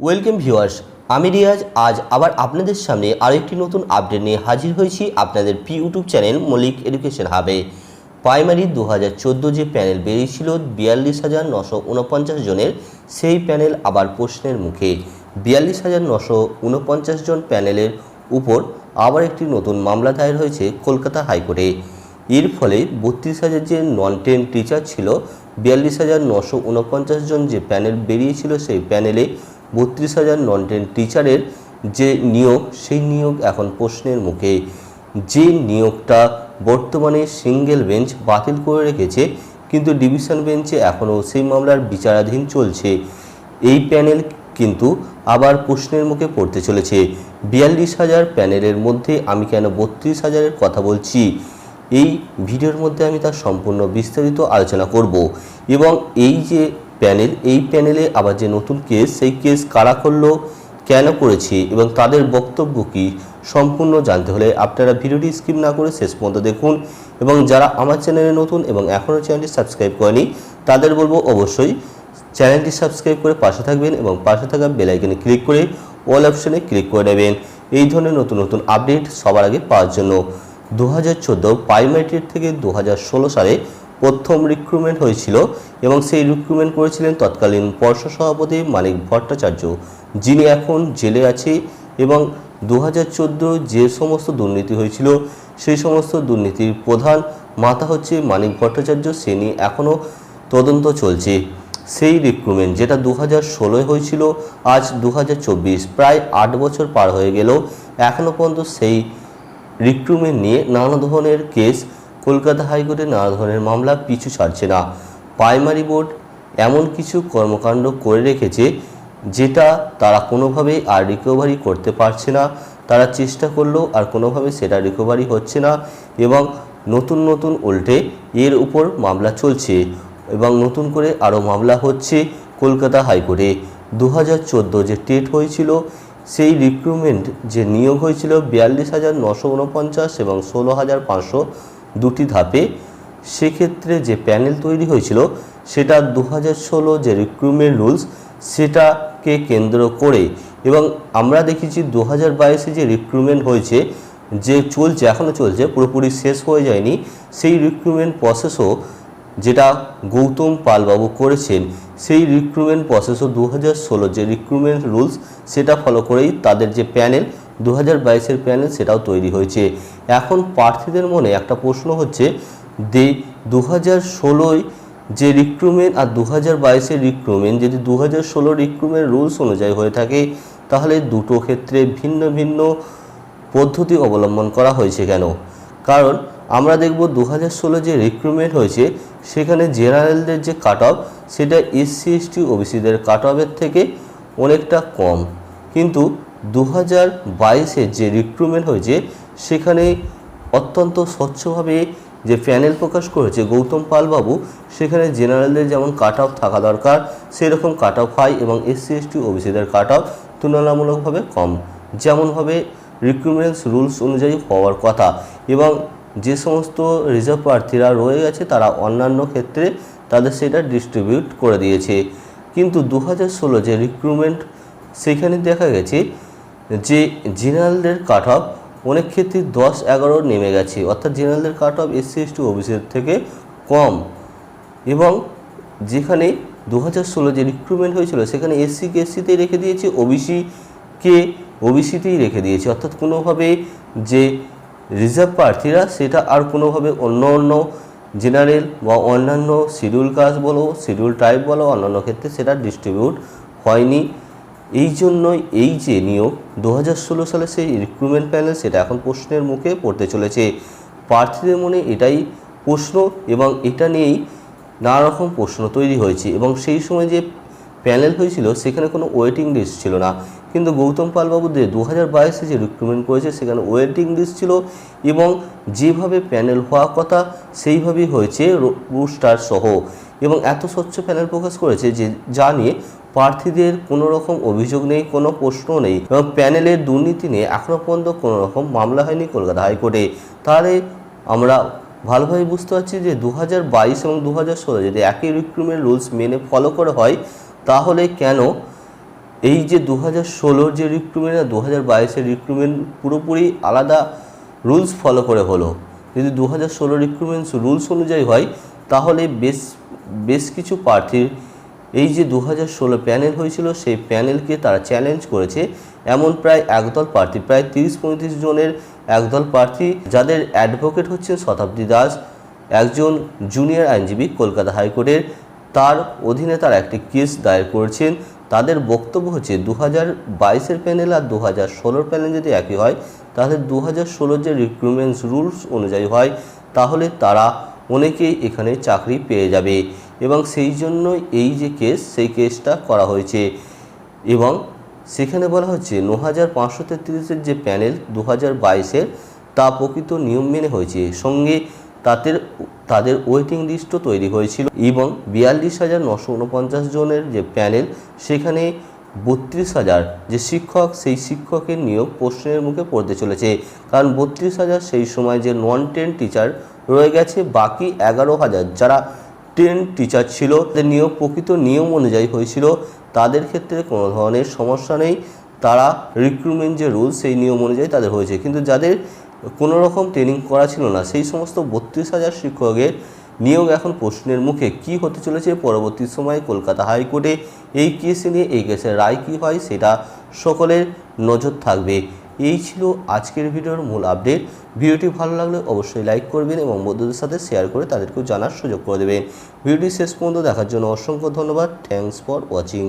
Welcome viewers, আমি রিয়াজ। আজ আবার আপনাদের সামনে আরেকটি নতুন আপডেট নিয়ে হাজির হয়েছি আপনাদের ইউটিউব চ্যানেল মলিক এডুকেশন হাবে। প্রাইমারি 2014 যে প্যানেল বেরিয়েছিল 42,949 জনের, সেই প্যানেল আবার প্রশ্নের মুখে। 42,949 জন প্যানেলের উপর আবার একটি নতুন মামলা দায়ের হয়েছে কলকাতা হাইকোর্টে। এর ফলে 32,000 যে নন টেন টিচার ছিল, 42,949 জন যে প্যানেল বেরিয়েছিল, সেই প্যানেলে 32,000 নন টেন টিচারের যে নিয়োগ, সেই নিয়োগ এখন প্রশ্নের মুখে। যে নিয়োগটা বর্তমানে সিঙ্গেল বেঞ্চ বাতিল করে রেখেছে, কিন্তু ডিভিশন বেঞ্চে এখনও সেই মামলার বিচারাধীন চলছে। এই প্যানেল কিন্তু আবার প্রশ্নের মুখে পড়তে চলেছে। 42,000 প্যানেলের মধ্যে আমি কেন 32,000-এর কথা বলছি, এই ভিডিওর মধ্যে আমি তার সম্পূর্ণ বিস্তারিত আলোচনা করব। এবং এই যে প্যানেল, এই প্যানেলে আবার যে নতুন কেস, সেই কেস কারা করলো, কেন করেছে এবং তাদের বক্তব্য কী, সম্পূর্ণ জানতে হলে আপনারা ভিডিওটি স্কিপ না করে শেষ পর্যন্ত দেখুন। এবং যারা আমার চ্যানেলে নতুন এবং এখনও চ্যানেলটি সাবস্ক্রাইব করেনি, তাদের বলবো অবশ্যই চ্যানেলটি সাবস্ক্রাইব করে পাশে থাকবেন এবং পাশে থাকা বেল আইকনে ক্লিক করে অল অপশনে ক্লিক করে নেবেন এই ধরনের নতুন নতুন আপডেট সবার আগে পাওয়ার জন্য। 2014 প্রাইমারি থেকে 2016 সালে প্রথম রিক্রুটমেন্ট হয়েছিল এবং সেই রিক্রুটমেন্ট করেছিলেন তৎকালীন পর্ষদ সভাপতি মানিক ভট্টাচার্য, যিনি এখন জেলে আছে। এবং 2014 যে সমস্ত দুর্নীতি হয়েছিল, সেই সমস্ত দুর্নীতির প্রধান মাথা হচ্ছে মানিক ভট্টাচার্য, সে নিয়ে এখনও তদন্ত চলছে। সেই রিক্রুটমেন্ট যেটা 2016 হয়েছিল, আজ 2024, প্রায় 8 বছর পার হয়ে গেল, এখনও পর্যন্ত সেই রিক্রুটমেন্ট নিয়ে নানা ধরনের কেস, কলকাতা হাইকোর্টে নানা ধরনের মামলা পিছু ছাড়ছে না। প্রাইমারি বোর্ড এমন কিছু কর্মকাণ্ড করে রেখেছে যেটা তারা কোনোভাবেই আর রিকভারি করতে পারছে না। তারা চেষ্টা করলেও আর কোনোভাবে সেটা রিকভারি হচ্ছে না এবং নতুন নতুন উল্টে এর উপর মামলা চলছে এবং নতুন করে আরও মামলা হচ্ছে কলকাতা হাইকোর্টে। 2014 যে টেট হয়েছিল, সেই রিক্রুটমেন্ট যে নিয়োগ হয়েছিল 42,949 এবং 16,500 দুটি ধাপে, সেক্ষেত্রে যে প্যানেল তৈরি হয়েছিল সেটা 2016 যে রিক্রুটমেন্ট রুলস, সেটাকে কেন্দ্র করে। এবং আমরা দেখেছি 2022-এ যে রিক্রুটমেন্ট হয়েছে, যে চলছে, এখনও চলছে, পুরোপুরি শেষ হয়ে যায়নি, সেই রিক্রুটমেন্ট প্রসেসও যেটা গৌতম পালবাবু করেছেন, সেই রিক্রুটমেন্ট প্রসেসও 2016 যে রিক্রুটমেন্ট রুলস, সেটা ফলো করেই তাদের যে প্যানেল 2022-এর প্যানেল, সেটাও তৈরি হয়েছে। এখন প্রার্থীদের মনে একটা প্রশ্ন হচ্ছে যে 2016 যে রিক্রুটমেন্ট আর 2022-এর রিক্রুটমেন্ট যদি 2016 রিক্রুটমেন্ট রুলস অনুযায়ী হয়ে থাকে, তাহলে দুটো ক্ষেত্রে ভিন্ন ভিন্ন পদ্ধতি অবলম্বন করা হয়েছে কেন? কারণ আমরা দেখব 2016 যে রিক্রুটমেন্ট হয়েছে, সেখানে জেনারেলদের যে কাট অফ, সেটা এসসি এসটি ওবিসিদের কাট অফের থেকে অনেকটা কম। কিন্তু 2022-এর যে রিক্রুটমেন্ট হয়েছে, সেখানে অত্যন্ত স্বচ্ছভাবে যে প্যানেল প্রকাশ করেছে গৌতম পালবাবু, সেখানে জেনারেলদের যেমন কাট অফ থাকা দরকার, সেরকম কাট অফ হয় এবং এসসি এসটি ওবিসিদের কাট অফ তুলনামূলকভাবে কম, যেমনভাবে রিক্রুটমেন্ট রুলস অনুযায়ী হওয়ার কথা। এবং যে সমস্ত রিজার্ভ প্রার্থীরা রয়ে গেছে, তারা অন্যান্য ক্ষেত্রে তাদের সেটা ডিস্ট্রিবিউট করে দিয়েছে। কিন্তু 2016 যে রিক্রুটমেন্ট, সেখানে দেখা গেছে যে জেনারেলদের কাট অফ অনেক ক্ষেত্রে 10-11 নেমে গেছে, অর্থাৎ জেনারেলদের কাট অফ এসসি এসটি ওবিসির থেকে কম। এবং যেখানে 2016 যে রিক্রুটমেন্ট হয়েছিল, সেখানে এসসিকে এসসিতেই রেখে দিয়েছে, ওবিসিকে ওবিসিতেই রেখে দিয়েছে, অর্থাৎ কোনোভাবে যে রিজার্ভ প্রার্থীরা, সেটা আর কোনোভাবে অন্য অন্য জেনারেল বা অন্যান্য শিডিউল কাস্ট বলো, শিডিউল ট্রাইব বলো, অন্যান্য ক্ষেত্রে সেটা ডিস্ট্রিবিউট হয়নি। এই জন্যই এই যে নিয়োগ 2016 সালে সেই রিক্রুটমেন্ট প্যানেল, সেটা এখন প্রশ্নের মুখে পড়তে চলেছে। প্রার্থীদের মনে এটাই প্রশ্ন এবং এটা নিয়েই নানা রকম প্রশ্ন তৈরি হয়েছে। এবং সেই সময় যে প্যানেল হয়েছিল, সেখানে কোনো ওয়েটিং লিস্ট ছিল না, কিন্তু গৌতম পালবাবু 2022-এ যে রিক্রুটমেন্ট করেছে, সেখানে ওয়েটিং লিস্ট ছিল এবং যেভাবে প্যানেল হওয়ার কথা সেইভাবেই হয়েছে, রোস্টার সহ। এবং এত স্বচ্ছ প্যানেল প্রকাশ করেছে যে যা নিয়ে প্রার্থীদের কোনো রকম অভিযোগ নেই, কোনো প্রশ্ন নেই এবং প্যানেলের দুর্নীতি নিয়ে এখনও পর্যন্ত কোনো রকম মামলা হয়নি কলকাতা হাইকোর্টে। তাহলে আমরা ভালোভাবে বুঝতে পারছি যে 2022 এবং 2016 যদি একই রিক্রুটমেন্ট রুলস মেনে ফলো করে হয়, তাহলে কেন এই যে 2016 যে রিক্রুটমেন্ট আর 2022 রিক্রুটমেন্ট পুরোপুরি আলাদা রুলস ফলো করে হলো। যদি 2016 রিক্রুটমেন্ট রুলস অনুযায়ী হয় তাহলে বেশ কিছু প্রার্থীর এই যে 2016 প্যানেল হয়েছিল সেই প্যানেলকে তারা চ্যালেঞ্জ করেছে। এমন প্রায় একদল প্রার্থী, প্রায় 30-35 জনের একদল প্রার্থী, যাদের অ্যাডভোকেট হচ্ছেন শতাব্দী দাস, একজন জুনিয়র আইনজীবী কলকাতা হাইকোর্টের, তার অধীনে তারা একটি কেস দায়ের করেছেন। তাদের বক্তব্য হচ্ছে 2022 প্যানেল আর 2016 প্যানেল যদি একই হয় তাহলে 2016 যে রিক্রুটমেন্ট রুলস অনুযায়ী হয় তাহলে তারা অনেকেই এখানে চাকরি পেয়ে যাবে এবং সেই জন্য এই যে কেস সেই কেসটা করা হয়েছে। এবং সেখানে বলা হচ্ছে 9533 যে প্যানেল 2022 তা প্রকৃত নিয়ম মেনে হয়েছে, সঙ্গে তাদের ওয়েটিং লিস্টও তৈরি হয়েছিল এবং 42,949 জনের যে প্যানেল সেখানে 32,000 যে শিক্ষক সেই শিক্ষকের নিয়োগ প্রশ্নের মুখে পড়তে চলেছে। কারণ 32,000 সেই সময় যে নন 10 টিচার রয়ে গেছে, বাকি 11,000 যারা 10 টিচার ছিল তাদের নিয়োগ প্রকৃত নিয়ম অনুযায়ী হয়েছিল, তাদের ক্ষেত্রে কোনো ধরনের সমস্যা নেই। তারা রিক্রুটমেন্ট যে রুল সেই নিয়ম অনুযায়ী তাদের হয়েছে। কিন্তু যাদের কোনো রকম ট্রেনিং করা ছিল না সেই সমস্ত 32,000 শিক্ষকের নিয়োগ এখন প্রশ্নের মুখে। কি হতে চলেছে পরবর্তী সময়ে কলকাতা হাইকোর্টে এই কেসে নিয়ে, এই কেসের রায় কী হয় সেটা সকলের নজর থাকবে। এই ছিল আজকের ভিডিওর মূল আপডেট। ভিডিওটি ভালো লাগলে অবশ্যই লাইক করবেন এবং বন্ধুদের সাথে শেয়ার করে তাদেরকেও জানার সুযোগ করে দেবেন। ভিডিওটি শেষ পর্যন্ত দেখার জন্য অসংখ্য ধন্যবাদ। Thanks for watching.